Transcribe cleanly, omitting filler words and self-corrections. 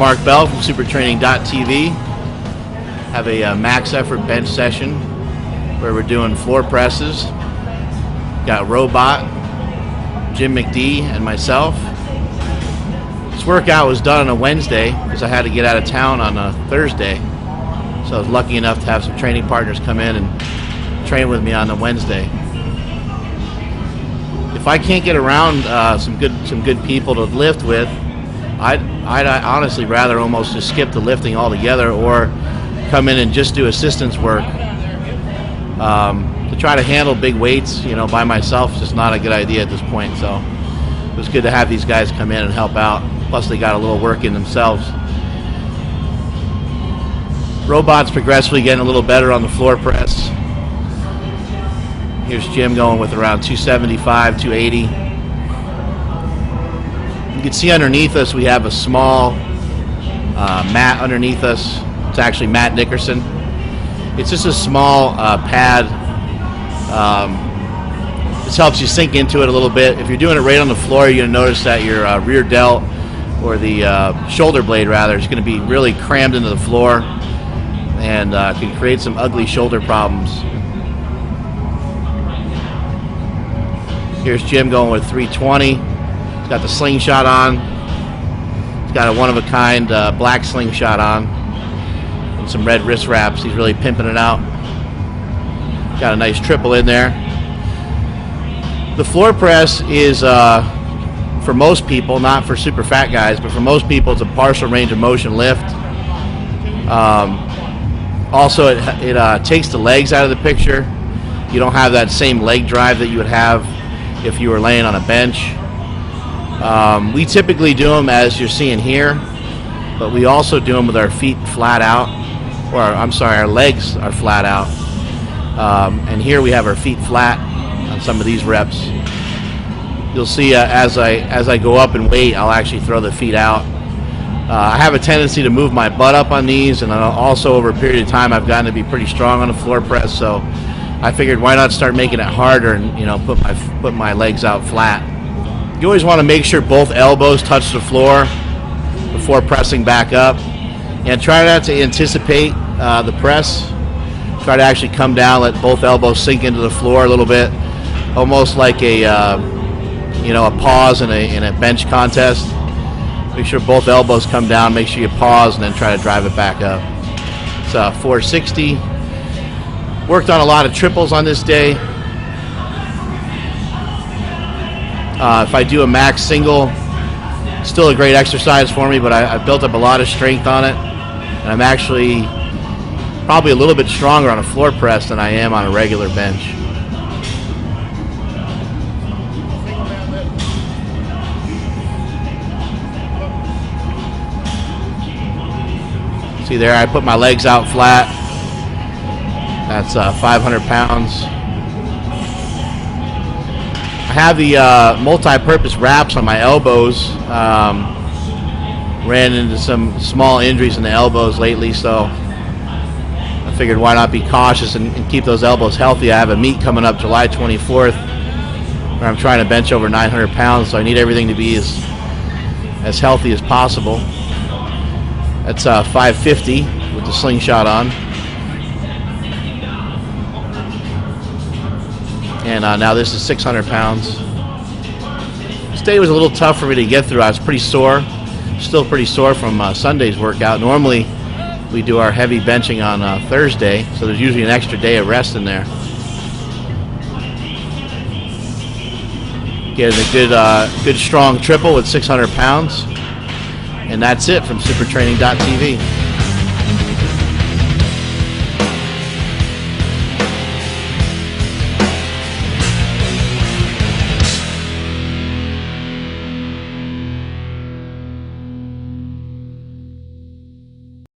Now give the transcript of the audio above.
Mark Bell from supertraining.tv. Have a max effort bench session where we're doing floor presses. Got Robot, Jim McD, and myself. This workout was done on a Wednesday because I had to get out of town on a Thursday. So I was lucky enough to have some training partners come in and train with me on a Wednesday. If I can't get around some good people to lift with, I'd honestly rather almost just skip the lifting altogether or come in and just do assistance work. To try to handle big weights, by myself is just not a good idea at this point. So it was good to have these guys come in and help out. Plus they got a little work in themselves. Robot's progressively getting a little better on the floor press. Here's Jim going with around 275, 280. You can see underneath us we have a small mat underneath us. It's actually Matt Nickerson. It's just a small pad. This helps you sink into it a little bit. If you're doing it right on the floor, you're going to notice that your rear delt, or the shoulder blade rather, is going to be really crammed into the floor and can create some ugly shoulder problems. Here's Jim going with 320. He's got the slingshot on. He's got a one-of-a-kind black slingshot on and some red wrist wraps. He's really pimping it out. Got a nice triple in there. The floor press is, for most people, not for super fat guys, but for most people, it's a partial range of motion lift. Also, it takes the legs out of the picture. You don't have that same leg drive that you would have if you were laying on a bench. We typically do them as you're seeing here, but we also do them with our feet flat out, or I'm sorry, our legs are flat out. And here we have our feet flat on some of these reps. You'll see as I go up in weight, I'll actually throw the feet out. I have a tendency to move my butt up on these, and also over a period of time I've gotten to be pretty strong on the floor press, so I figured why not start making it harder and put my legs out flat. You always want to make sure both elbows touch the floor before pressing back up, and try not to anticipate the press. Try to actually come down, let both elbows sink into the floor a little bit, almost like a pause in a bench contest. Make sure both elbows come down, make sure you pause, and then try to drive it back up. It's 460. Worked on a lot of triples on this day. If I do a max single, still a great exercise for me, but I built up a lot of strength on it, and I'm actually probably a little bit stronger on a floor press than I am on a regular bench. See there, I put my legs out flat. That's 500 pounds. I have the multi-purpose wraps on my elbows. Ran into some small injuries in the elbows lately, so I figured why not be cautious and keep those elbows healthy. I have a meet coming up July 24th where I'm trying to bench over 900 pounds, so I need everything to be as healthy as possible. That's 550 with the slingshot on. And now this is 600 pounds. This day was a little tough for me to get through. I was pretty sore. Still pretty sore from Sunday's workout. Normally we do our heavy benching on Thursday, so there's usually an extra day of rest in there. Getting a good strong triple with 600 pounds. And that's it from supertraining.tv.